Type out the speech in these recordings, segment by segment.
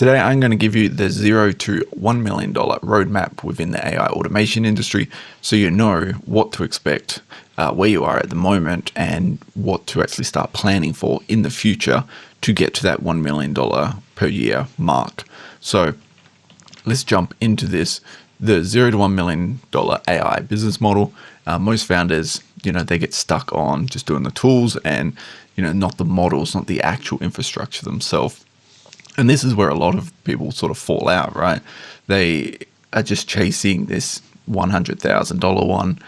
Today, I'm going to give you the $0 to $1 million roadmap within the AI automation industry so you know what to expect, where you are at the moment, and what to actually start planning for in the future to get to that $1 million per year mark. So let's jump into this. The $0 to $1 million AI business model. Most founders, they get stuck on just doing the tools and, not the models, not the actual infrastructure themselves. And this is where a lot of people sort of fall out, right? They are just chasing this $100,000 one,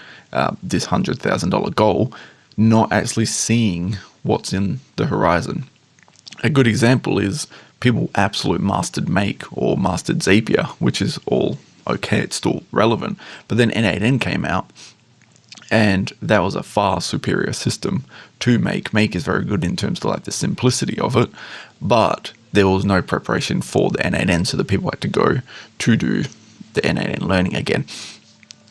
this $100,000 goal, not actually seeing what's in the horizon. A good example is people absolute mastered Make or mastered Zapier, which is all okay, it's still relevant. But then N8N came out, and that was a far superior system to Make. Make is very good in terms of like the simplicity of it, but there was no preparation for the N8N, so the people had to go to do the N8N learning again.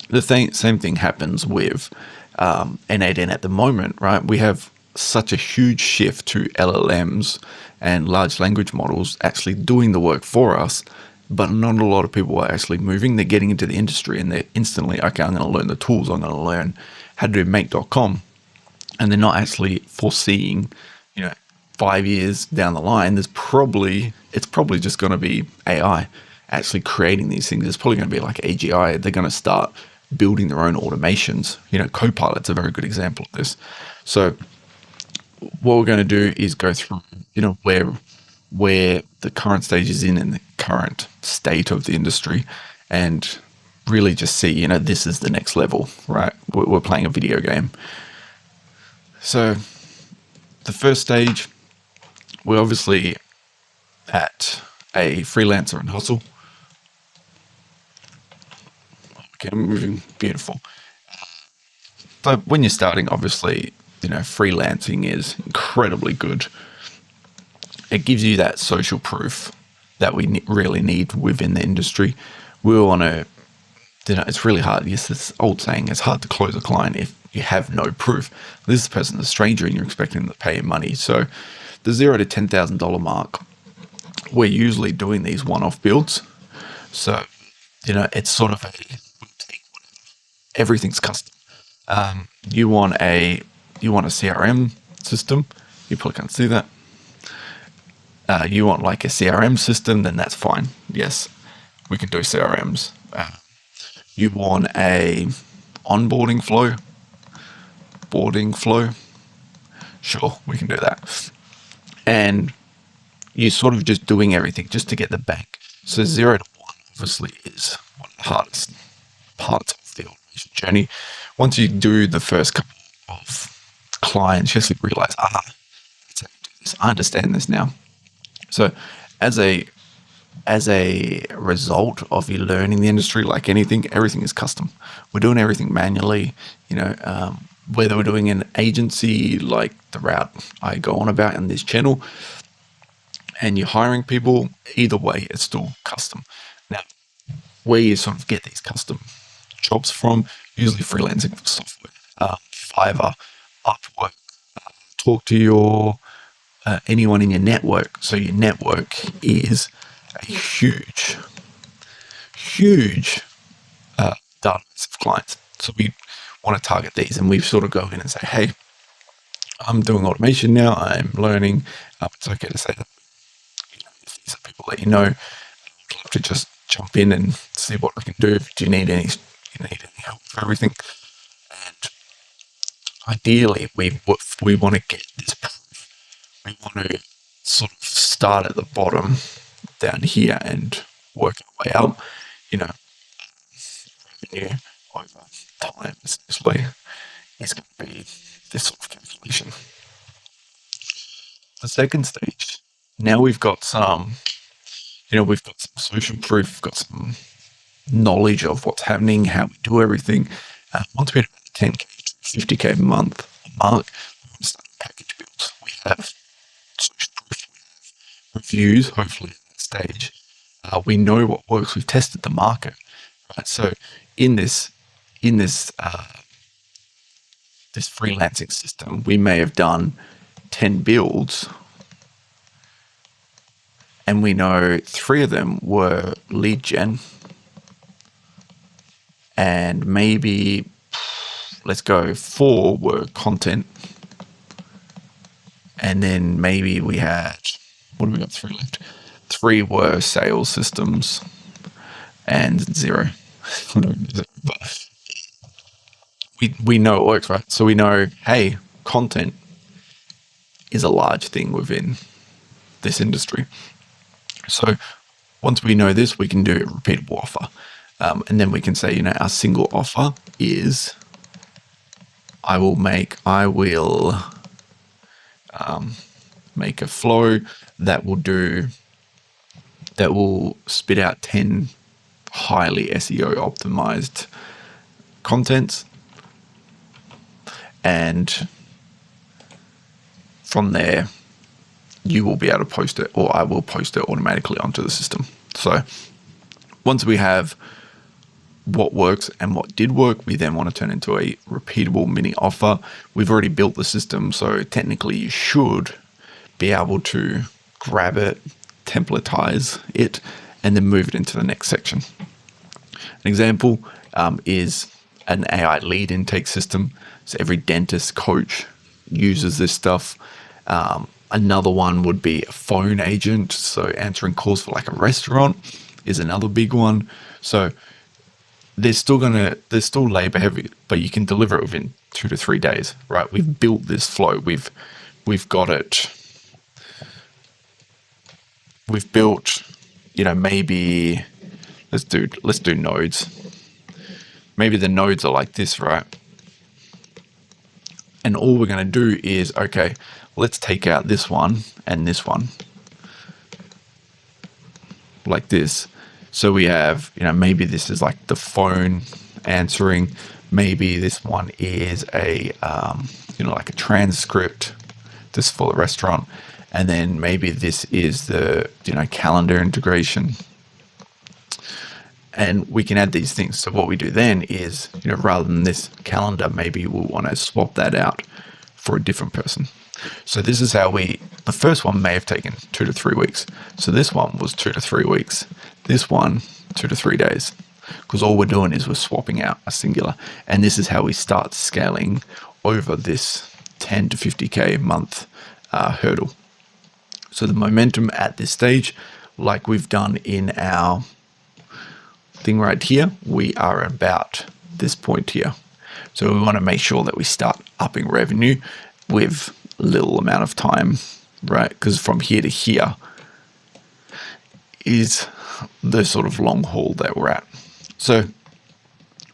The same thing happens with N8N at the moment, right? We have such a huge shift to LLMs and large language models actually doing the work for us, but not a lot of people are actually moving. They're getting into the industry and they're instantly, okay, I'm going to learn the tools. I'm going to learn how to do make.com. And they're not actually foreseeing, 5 years down the line, it's probably just going to be AI actually creating these things. It's probably going to be like AGI. They're going to start building their own automations. Copilot's a very good example of this. So what we're going to do is go through, where the current stage is in and the current state of the industry, and really just see, this is the next level, right? We're playing a video game. So the first stage, we're obviously at a freelancer and hustle. Okay, I'm moving, beautiful. But when you're starting, obviously, freelancing is incredibly good. It gives you that social proof that we really need within the industry. We want to, it's really hard. Yes, this old saying, it's hard to close a client if you have no proof. This person's a stranger and you're expecting them to pay you money. So the $0 to $10,000 mark, we're usually doing these one-off builds. So, it's sort of everything's custom. You want a CRM system. You probably can't see that. You want like a CRM system, then that's fine. Yes, we can do CRMs. You want a onboarding flow, boarding flow. Sure, we can do that. And you're sort of just doing everything just to get the bank. So 0 to 1 obviously is one of the hardest parts of the automation journey. Once you do the first couple of clients, you actually realize, that's how you do this. I understand this now. So as a result of you learning the industry, like anything, everything is custom. We're doing everything manually, whether we're doing an agency like the route I go on about in this channel, and you're hiring people, either way, it's still custom. Now, where you sort of get these custom jobs from, usually freelancing software, Fiverr, Upwork, talk to your anyone in your network. So your network is a huge database of clients. So we want to target these, and we sort of go in and say, hey, I'm doing automation now. I'm learning. It's okay to say that. If these are people that I'd love to just jump in and see what we can do. Do you need any help for everything? And ideally, we want to get this proof. We want to sort of start at the bottom down here and work our way up. Revenue over time essentially is going to be this sort of calculation. The second stage, now we've got some, we've got some social proof, we've got some knowledge of what's happening, how we do everything. Once we're at the 10K, 50K a month mark, we want to start package builds. We have social proof, we have reviews, hopefully at that stage. We know what works. We've tested the market, right? So in this freelancing system, we may have done 10 builds and we know 3 of them were lead gen, and maybe, let's go, 4 were content, and then maybe we had, what do we got, 3 left? 3 were sales systems, and 0. But we know it works, right? So we know, hey, content is a large thing within this industry. So once we know this, we can do a repeatable offer. And then we can say, our single offer is, I will make a flow that will spit out 10 highly SEO optimized contents. And from there, you will be able to post it, or I will post it automatically onto the system. So once we have what works and what did work, we then want to turn into a repeatable mini offer. We've already built the system, so technically you should be able to grab it, templatize it, and then move it into the next section. An example is an AI lead intake system. So every dentist, coach uses this stuff. Another one would be a phone agent. So answering calls for like a restaurant is another big one. So they're still labor heavy, but you can deliver it within 2 to 3 days, right? We've built this flow. We've got it. We've built, maybe let's do nodes. Maybe the nodes are like this, right? And all we're going to do is, okay, let's take out this one and this one like this. So we have, maybe this is like the phone answering. Maybe this one is a, like a transcript, this for the restaurant. And then maybe this is the, calendar integration. And we can add these things. So what we do then is, rather than this calendar, maybe we'll want to swap that out for a different person. So this is how the first one may have taken 2 to 3 weeks. So this one was 2 to 3 weeks. This one, 2 to 3 days. Because all we're doing is we're swapping out a singular. And this is how we start scaling over this 10 to 50K a month hurdle. So the momentum at this stage, like we've done in our thing right here, we are about this point here. So we want to make sure that we start upping revenue with little amount of time, right? Because from here to here is the sort of long haul that we're at. So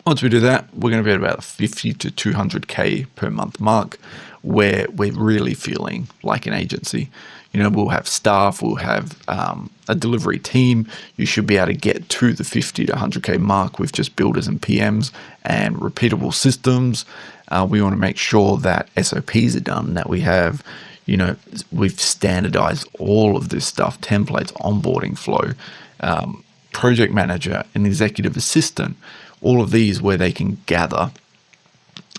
once we do that, we're going to be at about 50 to 200K per month mark, where we're really feeling like an agency. We'll have staff, we'll have a delivery team. You should be able to get to the 50 to 100K mark with just builders and PMs and repeatable systems. We want to make sure that SOPs are done, that we have, we've standardized all of this stuff, templates, onboarding flow, project manager, an executive assistant, all of these where they can gather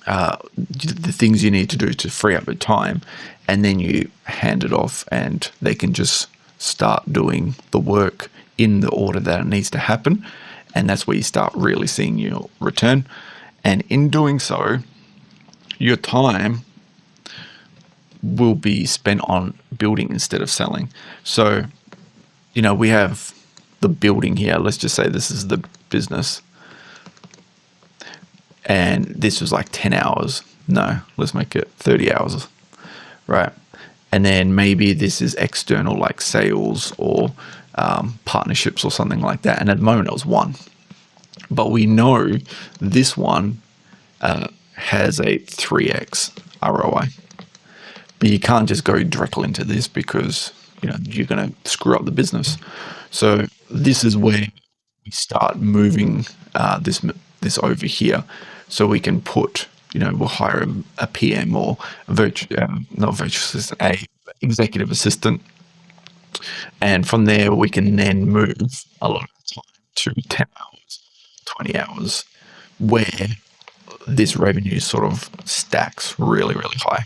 the things you need to do to free up the time, and then you hand it off and they can just start doing the work in the order that it needs to happen. And that's where you start really seeing your return. And in doing so, your time will be spent on building instead of selling. So, we have the building here. Let's just say this is the business. And this was like 10 hours. No, let's make it 30 hours, right? And then maybe this is external, like sales or partnerships or something like that. And at the moment it was 1. But we know this one has a 3x ROI. But you can't just go directly into this because, you're going to screw up the business. So this is where we start moving this over here. So we can put, we'll hire a PM or not virtual assistant, a executive assistant. And from there, we can then move a lot of the time to 10 hours, 20 hours, where this revenue sort of stacks really, really high.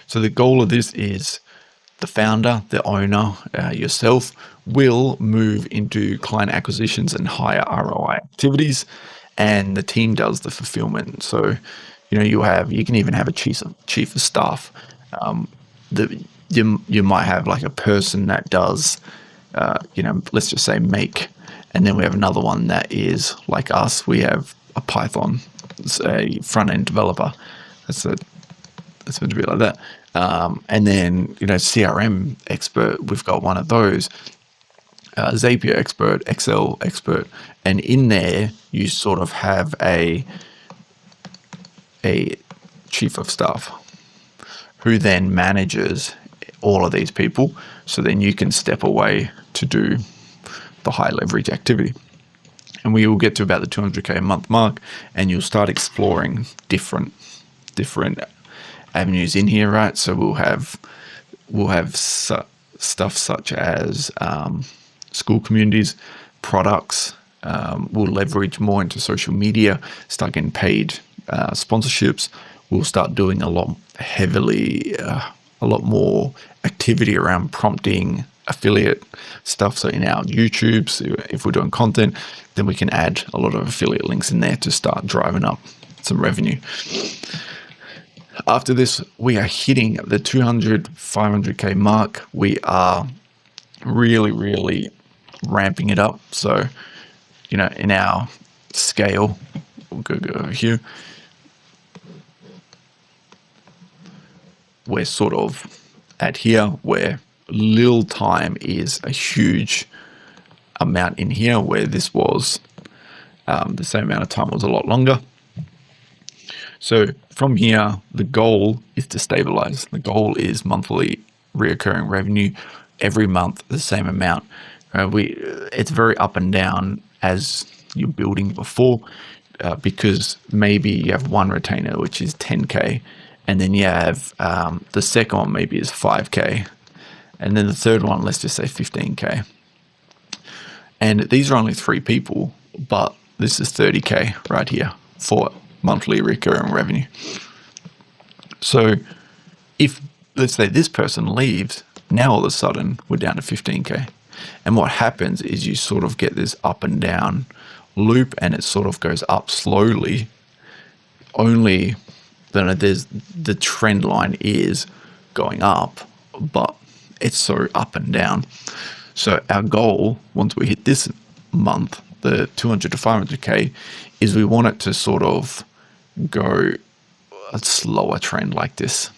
So the goal of this is the founder, the owner, yourself, will move into client acquisitions and higher ROI activities, and the team does the fulfillment. So, you can even have a chief of staff. You might have like a person that does, let's just say make, and then we have another one that is like us. We have a Python, a front end developer. That's meant to be like that. And then, CRM expert, we've got one of those, Zapier expert, Excel expert. And in there, you sort of have a chief of staff who then manages all of these people. So then you can step away to do the high leverage activity. And we will get to about the 200K a month mark, and you'll start exploring different avenues in here, right? So we'll have stuff such as school communities, products. We'll leverage more into social media, start getting paid sponsorships. We'll start doing a lot more activity around prompting, affiliate stuff. So in our YouTubes, if we're doing content, then we can add a lot of affiliate links in there to start driving up some revenue. After this, we are hitting the 200, 500K mark. We are really, really ramping it up. So, in our scale, we'll go over here. We're sort of at here where little time is a huge amount in here, where this was the same amount of time was a lot longer. So from here, the goal is to stabilize. The goal is monthly reoccurring revenue every month, the same amount. It's very up and down as you're building before, because maybe you have one retainer, which is 10K. And then you have the second one maybe is 5K. And then the third one, let's just say 15K. And these are only 3 people, but this is 30K right here for monthly recurring revenue. So if, let's say, this person leaves, now all of a sudden we're down to 15K. And what happens is you sort of get this up and down loop, and it sort of goes up slowly. Only the trend line is going up, but it's so up and down. So our goal, once we hit this month, the 200 to 500K, is we want it to sort of go a slower trend like this.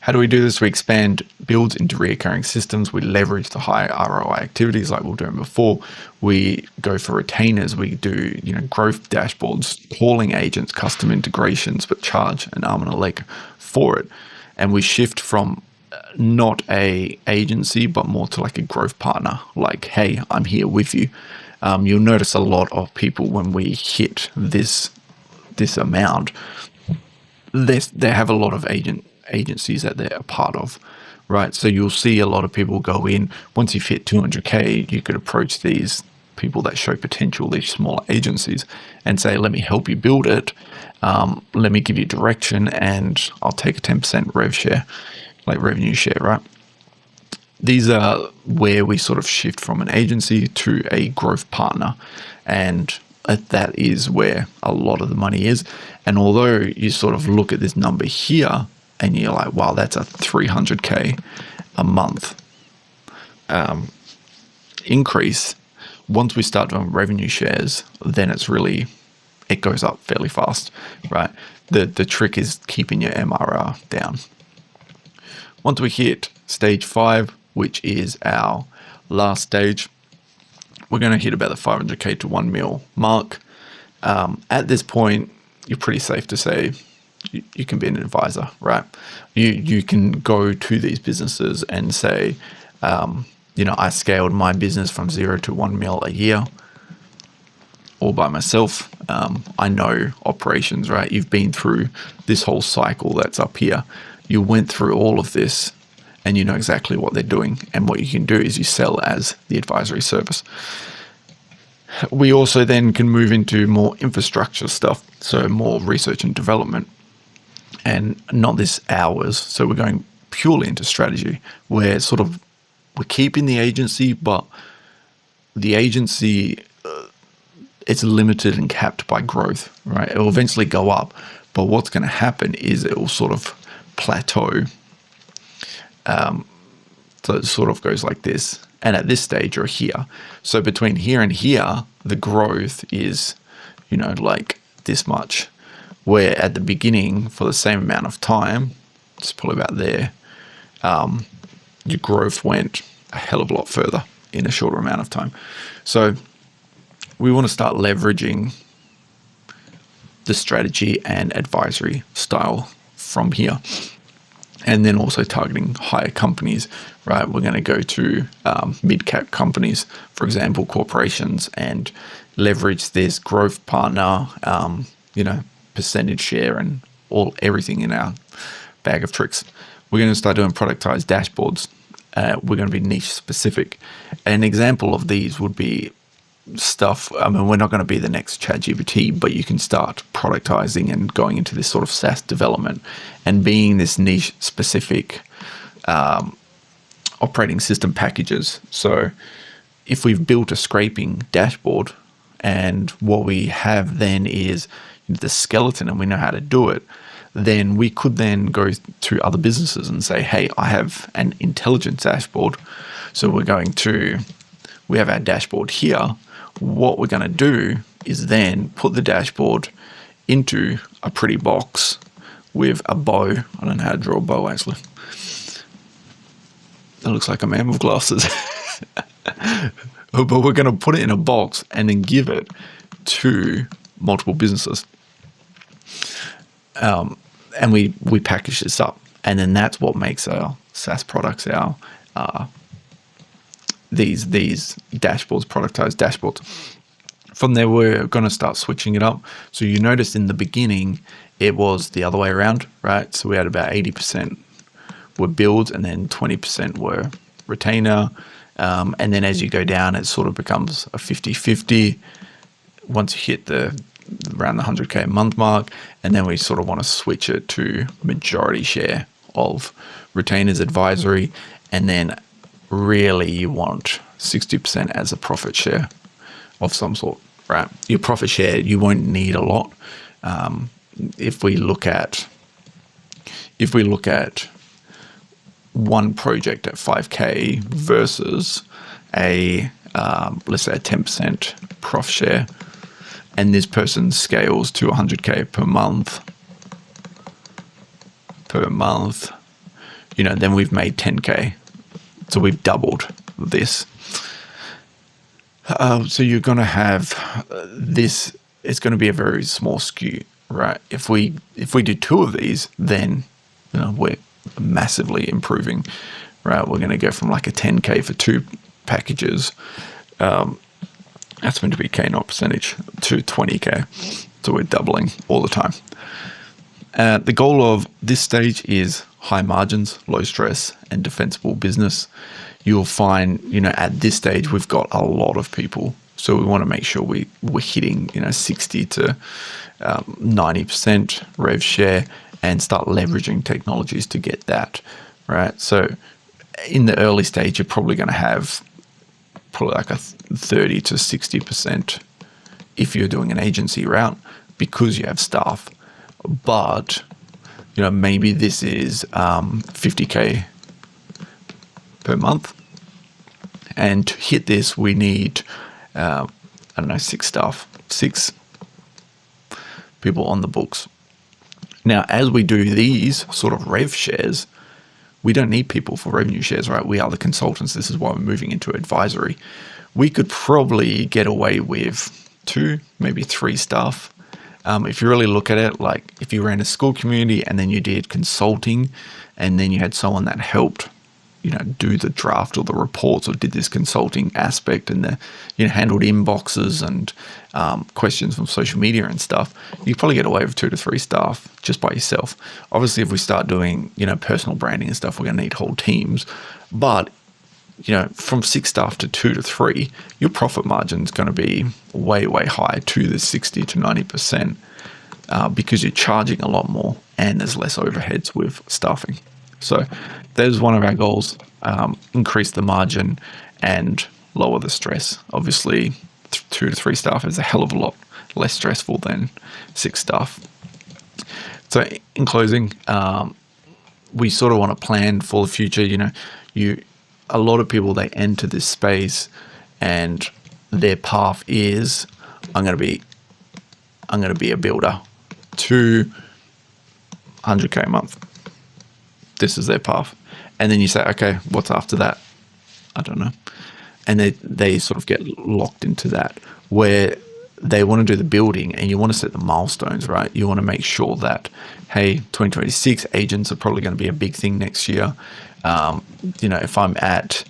How do we do this? We expand builds into recurring systems. We leverage the high ROI activities like we were doing before. We go for retainers. We do, growth dashboards, calling agents, custom integrations, but charge an arm and a leg for it. And we shift from not a agency, but more to like a growth partner. Like, hey, I'm here with you. You'll notice a lot of people when we hit this amount, they have a lot of agencies that they're a part of, right? So you'll see a lot of people go in. Once you've hit 200K, you could approach these people that show potential, these smaller agencies, and say, let me help you build it. Let me give you direction, and I'll take a 10% rev share, like revenue share, right? These are where we sort of shift from an agency to a growth partner, and that is where a lot of the money is. And although you sort of look at this number here and you're like, wow, that's a 300K a month increase, once we start doing revenue shares, then it goes up fairly fast, right? The trick is keeping your MRR down. Once we hit stage 5, which is our last stage, we're going to hit about the 500K to 1 mil mark. At this point, you're pretty safe to say you can be an advisor, right? You can go to these businesses and say, I scaled my business from 0 to 1 mil a year all by myself. I know operations, right? You've been through this whole cycle that's up here. You went through all of this, and you know exactly what they're doing. And what you can do is you sell as the advisory service. We also then can move into more infrastructure stuff, so more research and development, and not this hours. So we're going purely into strategy, where we're keeping the agency, but the agency, it's limited and capped by growth, right? It will eventually go up, but what's going to happen is it will sort of plateau. So it sort of goes like this. And at this stage, you're here. So between here and here, the growth is, like this much. Where at the beginning, for the same amount of time, it's probably about there, your growth went a hell of a lot further in a shorter amount of time. So we want to start leveraging the strategy and advisory style from here. And then also targeting higher companies, right? We're going to go to mid-cap companies, for example, corporations, and leverage this growth partner, percentage share and everything in our bag of tricks. We're going to start doing productized dashboards. We're going to be niche specific. An example of these would be stuff. I mean, we're not going to be the next ChatGPT, but you can start productizing and going into this sort of SaaS development and being this niche specific operating system packages. So if we've built a scraping dashboard and what we have then is the skeleton and we know how to do it, then we could then go to other businesses and say, hey, I have an intelligence dashboard. So we have our dashboard here. What we're going to do is then put the dashboard into a pretty box with a bow. I don't know how to draw a bow, actually. That looks like a man with glasses. But we're going to put it in a box and then give it to multiple businesses. And we package this up. And then that's what makes our SaaS products, these dashboards, productized dashboards. From there, we're going to start switching it up. So you notice in the beginning, it was the other way around, right? So we had about 80% were builds and then 20% were retainer. And then as you go down, it sort of becomes a 50-50 once you hit around the 100K a month mark. And then we sort of want to switch it to majority share of retainers advisory. And then really you want 60% as a profit share of some sort, right? Your profit share, you won't need a lot. If we look at one project at 5K versus let's say a 10% prof share, and this person scales to 100K per month, then we've made 10K. So we've doubled this. So you're going to have this. It's going to be a very small skew, right? If we do two of these, then we're massively improving, right? We're going to go from like a 10K for two packages. That's meant to be K, not percentage, to 20K. So we're doubling all the time. The goal of this stage is high margins, low stress, and defensible business. You'll find, at this stage, we've got a lot of people. So we want to make sure we're hitting, 60 to 90% rev share and start leveraging technologies to get that, right? So in the early stage, you're probably going to have probably like a 30 to 60% if you're doing an agency route because you have staff. But, maybe this is 50K per month. And to hit this, we need, 6 people on the books. Now, as we do these sort of rev shares, we don't need people for revenue shares, right? We are the consultants. This is why we're moving into advisory. We could probably get away with 2, maybe 3 staff. If you really look at it, like if you ran a school community and then you did consulting and then you had someone that helped, do the draft or the reports or did this consulting aspect and handled inboxes and questions from social media and stuff, you probably get away with 2 to 3 staff just by yourself. Obviously, if we start doing, personal branding and stuff, we're going to need whole teams. But from 6 staff to 2 to 3, your profit margin is going to be way, way high to the 60 to 90% because you're charging a lot more and there's less overheads with staffing. So there's one of our goals. Increase the margin and lower the stress. Obviously, 2 to 3 staff is a hell of a lot less stressful than 6 staff. So in closing, we sort of want to plan for the future. A lot of people, they enter this space and their path is, I'm going to be a builder to 100K a month. This is their path. And then you say, okay, what's after that? I don't know. And they sort of get locked into that, where they want to do the building and you want to set the milestones, right? You want to make sure that, hey, 2026 agents are probably going to be a big thing next year. If I'm at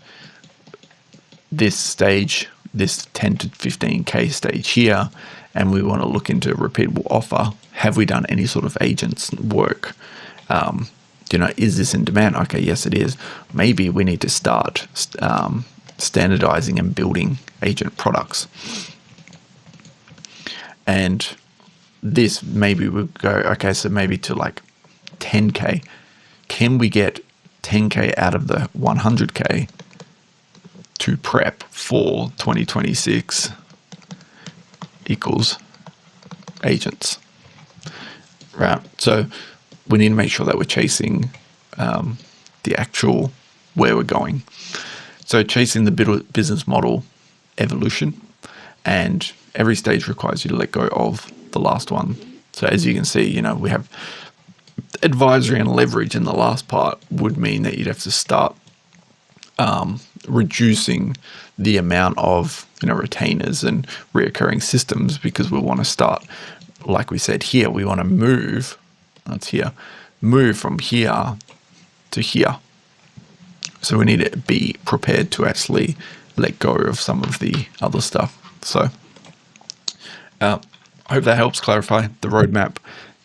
this stage, this 10 to 15K stage here, and we want to look into a repeatable offer, have we done any sort of agents work? Is this in demand? Okay, yes, it is. Maybe we need to start standardizing and building agent products. And this, maybe we'll go, okay, so maybe to like 10K. Can we get 10K out of the 100K to prep for 2026 equals agents, right? So we need to make sure that we're chasing the actual where we're going. So chasing the business model evolution, and every stage requires you to let go of the last one. So as you can see, we have advisory and leverage in the last part would mean that you'd have to start reducing the amount of retainers and reoccurring systems, because we want to start, like we said here, we want to move from here to here. So we need to be prepared to actually let go of some of the other stuff. So I hope that helps clarify the roadmap.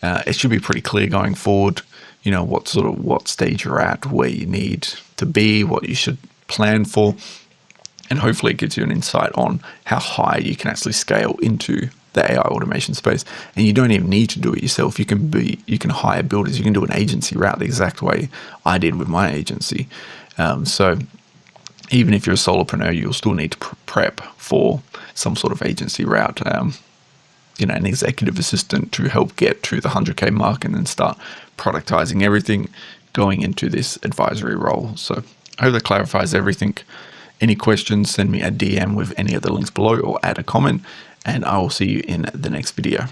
It should be pretty clear going forward, what stage you're at, where you need to be, what you should plan for, and hopefully it gives you an insight on how high you can actually scale into the AI automation space. And you don't even need to do it yourself. You can hire builders. You can do an agency route the exact way I did with my agency. So even if you're a solopreneur, you'll still need to prep for some sort of agency route, an executive assistant to help get to the 100K mark and then start productizing everything going into this advisory role. So I hope that clarifies everything. Any questions, send me a DM with any of the links below or add a comment, and I will see you in the next video.